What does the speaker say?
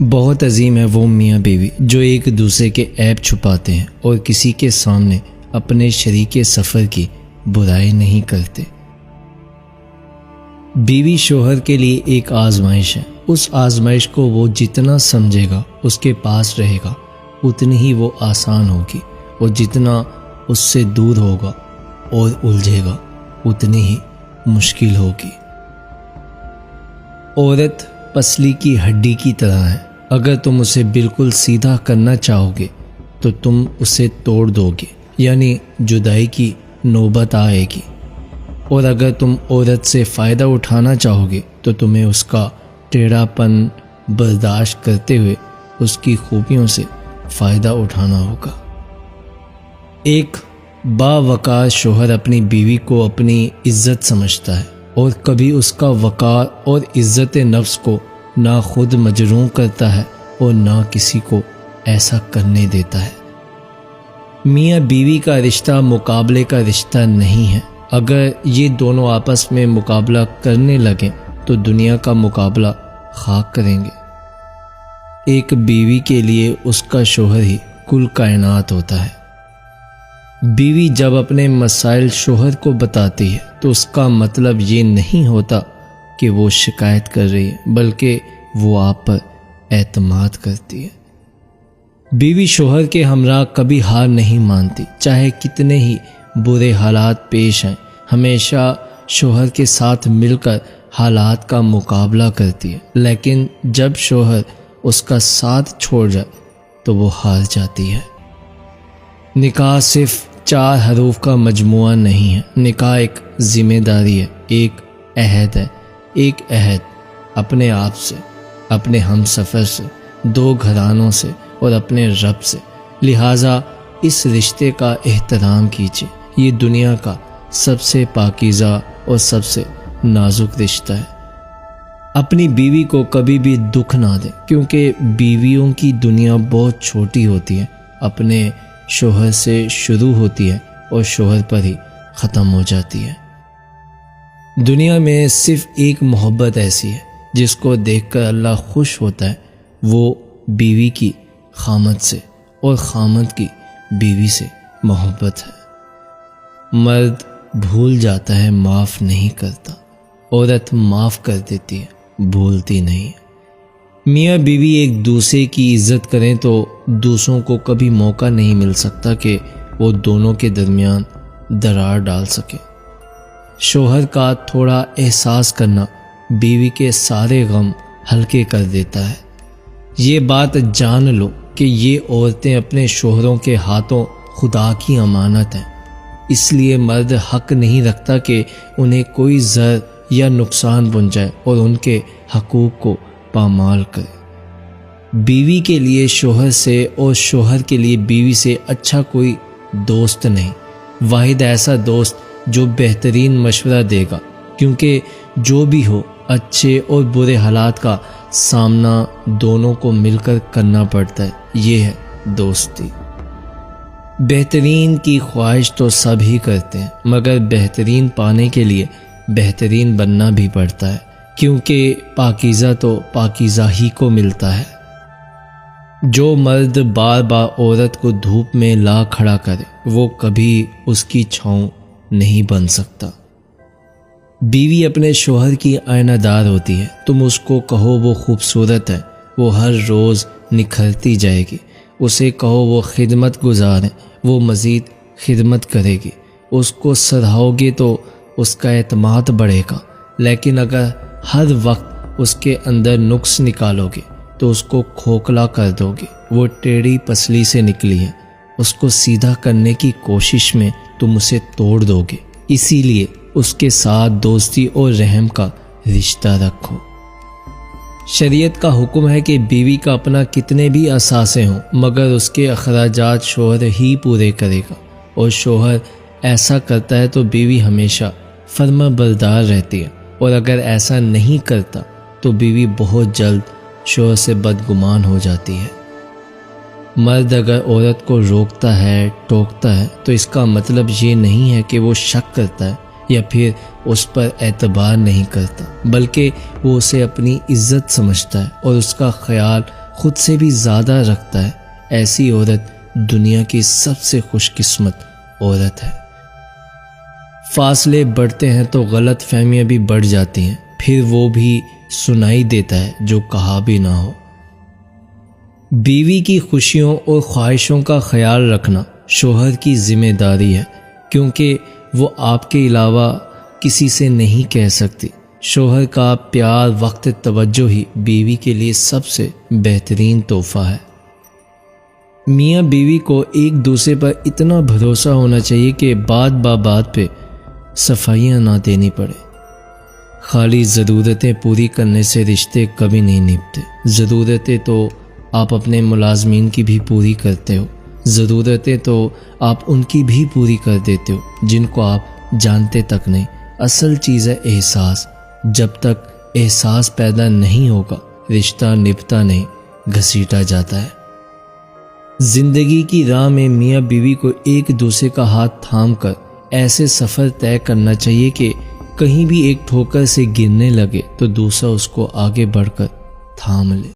بہت عظیم ہے وہ میاں بیوی جو ایک دوسرے کے عیب چھپاتے ہیں اور کسی کے سامنے اپنے شریک سفر کی برائی نہیں کرتے۔ بیوی شوہر کے لیے ایک آزمائش ہے۔ اس آزمائش کو وہ جتنا سمجھے گا، اس کے پاس رہے گا، اتنی ہی وہ آسان ہوگی، اور جتنا اس سے دور ہوگا اور الجھے گا، اتنی ہی مشکل ہوگی۔ عورت پسلی کی ہڈی کی طرح ہے۔ اگر تم اسے بالکل سیدھا کرنا چاہو گے تو تم اسے توڑ دو گے، یعنی جدائی کی نوبت آئے گی، اور اگر تم عورت سے فائدہ اٹھانا چاہو گے تو تمہیں اس کا ٹیڑھا پن برداشت کرتے ہوئے اس کی خوبیوں سے فائدہ اٹھانا ہوگا۔ ایک باوقار شوہر اپنی بیوی کو اپنی عزت سمجھتا ہے اور کبھی اس کا وقار اور عزت نفس کو نہ خود مجروح کرتا ہے اور نہ کسی کو ایسا کرنے دیتا ہے۔ میاں بیوی کا رشتہ مقابلے کا رشتہ نہیں ہے۔ اگر یہ دونوں آپس میں مقابلہ کرنے لگیں تو دنیا کا مقابلہ خاک کریں گے۔ ایک بیوی کے لیے اس کا شوہر ہی کل کائنات ہوتا ہے۔ بیوی جب اپنے مسائل شوہر کو بتاتی ہے تو اس کا مطلب یہ نہیں ہوتا کہ وہ شکایت کر رہی ہے، بلکہ وہ آپ پر اعتماد کرتی ہے۔ بیوی شوہر کے ہمراہ کبھی ہار نہیں مانتی، چاہے کتنے ہی برے حالات پیش آئیں، ہمیشہ شوہر کے ساتھ مل کر حالات کا مقابلہ کرتی ہے، لیکن جب شوہر اس کا ساتھ چھوڑ جائے تو وہ ہار جاتی ہے۔ نکاح صرف 4 حروف کا مجموعہ نہیں ہے۔ نکاح ایک ذمہ داری ہے، ایک عہد ہے، ایک عہد اپنے آپ سے، اپنے ہم سفر سے، 2 گھرانوں سے اور اپنے رب سے۔ لہٰذا اس رشتے کا احترام کیجیے۔ یہ دنیا کا سب سے پاکیزہ اور سب سے نازک رشتہ ہے۔ اپنی بیوی کو کبھی بھی دکھ نہ دیں، کیونکہ بیویوں کی دنیا بہت چھوٹی ہوتی ہے، اپنے شوہر سے شروع ہوتی ہے اور شوہر پر ہی ختم ہو جاتی ہے۔ دنیا میں صرف ایک محبت ایسی ہے جس کو دیکھ کر اللہ خوش ہوتا ہے، وہ بیوی کی خامد سے اور خامد کی بیوی سے محبت ہے۔ مرد بھول جاتا ہے، معاف نہیں کرتا۔ عورت معاف کر دیتی ہے، بھولتی نہیں۔ میاں بیوی ایک دوسرے کی عزت کریں تو دوسروں کو کبھی موقع نہیں مل سکتا کہ وہ دونوں کے درمیان درار ڈال سکے۔ شوہر کا تھوڑا احساس کرنا بیوی کے سارے غم ہلکے کر دیتا ہے۔ یہ بات جان لو کہ یہ عورتیں اپنے شوہروں کے ہاتھوں خدا کی امانت ہیں، اس لیے مرد حق نہیں رکھتا کہ انہیں کوئی ضرر یا نقصان پہنچائے اور ان کے حقوق کو پامال کرے۔ بیوی کے لیے شوہر سے اور شوہر کے لیے بیوی سے اچھا کوئی دوست نہیں، واحد ایسا دوست جو بہترین مشورہ دے گا، کیونکہ جو بھی ہو اچھے اور برے حالات کا سامنا دونوں کو مل کر کرنا پڑتا ہے، یہ ہے دوستی۔ بہترین کی خواہش تو سب ہی کرتے ہیں، مگر بہترین پانے کے لیے بہترین بننا بھی پڑتا ہے، کیونکہ پاکیزہ تو پاکیزہ ہی کو ملتا ہے۔ جو مرد بار بار عورت کو دھوپ میں لا کھڑا کرے وہ کبھی اس کی چھاؤں نہیں بن سکتا۔ بیوی اپنے شوہر کی آئینہ دار ہوتی ہے۔ تم اس کو کہو وہ خوبصورت ہے، وہ ہر روز نکھرتی جائے گی۔ اسے کہو وہ خدمت گزار ہے، وہ مزید خدمت کرے گی۔ اس کو سراہو گے تو اس کا اعتماد بڑھے گا، لیکن اگر ہر وقت اس کے اندر نقص نکالو گے تو اس کو کھوکھلا کر دو گے۔ وہ ٹیڑھی پسلی سے نکلی ہے، اس کو سیدھا کرنے کی کوشش میں تم اسے توڑ دو گے۔ اسی لیے اس کے ساتھ دوستی اور رحم کا رشتہ رکھو۔ شریعت کا حکم ہے کہ بیوی کا اپنا کتنے بھی اثاثے ہوں مگر اس کے اخراجات شوہر ہی پورے کرے گا، اور شوہر ایسا کرتا ہے تو بیوی ہمیشہ فرما بردار رہتی ہے، اور اگر ایسا نہیں کرتا تو بیوی بہت جلد شوہر سے بدگمان ہو جاتی ہے۔ مرد اگر عورت کو روکتا ہے، ٹوکتا ہے تو اس کا مطلب یہ نہیں ہے کہ وہ شک کرتا ہے یا پھر اس پر اعتبار نہیں کرتا، بلکہ وہ اسے اپنی عزت سمجھتا ہے اور اس کا خیال خود سے بھی زیادہ رکھتا ہے، ایسی عورت دنیا کی سب سے خوش قسمت عورت ہے۔ فاصلے بڑھتے ہیں تو غلط فہمیاں بھی بڑھ جاتی ہیں، پھر وہ بھی سنائی دیتا ہے جو کہا بھی نہ ہو۔ بیوی کی خوشیوں اور خواہشوں کا خیال رکھنا شوہر کی ذمہ داری ہے، کیونکہ وہ آپ کے علاوہ کسی سے نہیں کہہ سکتی۔ شوہر کا پیار، وقت، توجہ ہی بیوی کے لیے سب سے بہترین تحفہ ہے۔ میاں بیوی کو ایک دوسرے پر اتنا بھروسہ ہونا چاہیے کہ بات بات پہ صفائیاں نہ دینی پڑے۔ خالی ضرورتیں پوری کرنے سے رشتے کبھی نہیں نبھتے۔ ضرورتیں تو آپ اپنے ملازمین کی بھی پوری کرتے ہو، ضرورتیں تو آپ ان کی بھی پوری کر دیتے ہو جن کو آپ جانتے تک نہیں۔ اصل چیز ہے احساس۔ جب تک احساس پیدا نہیں ہوگا رشتہ نبھتا نہیں، گھسیٹا جاتا ہے۔ زندگی کی راہ میں میاں بیوی کو ایک دوسرے کا ہاتھ تھام کر ایسے سفر طے کرنا چاہیے کہ کہیں بھی ایک ٹھوکر سے گرنے لگے تو دوسرا اس کو آگے بڑھ کر تھام لے۔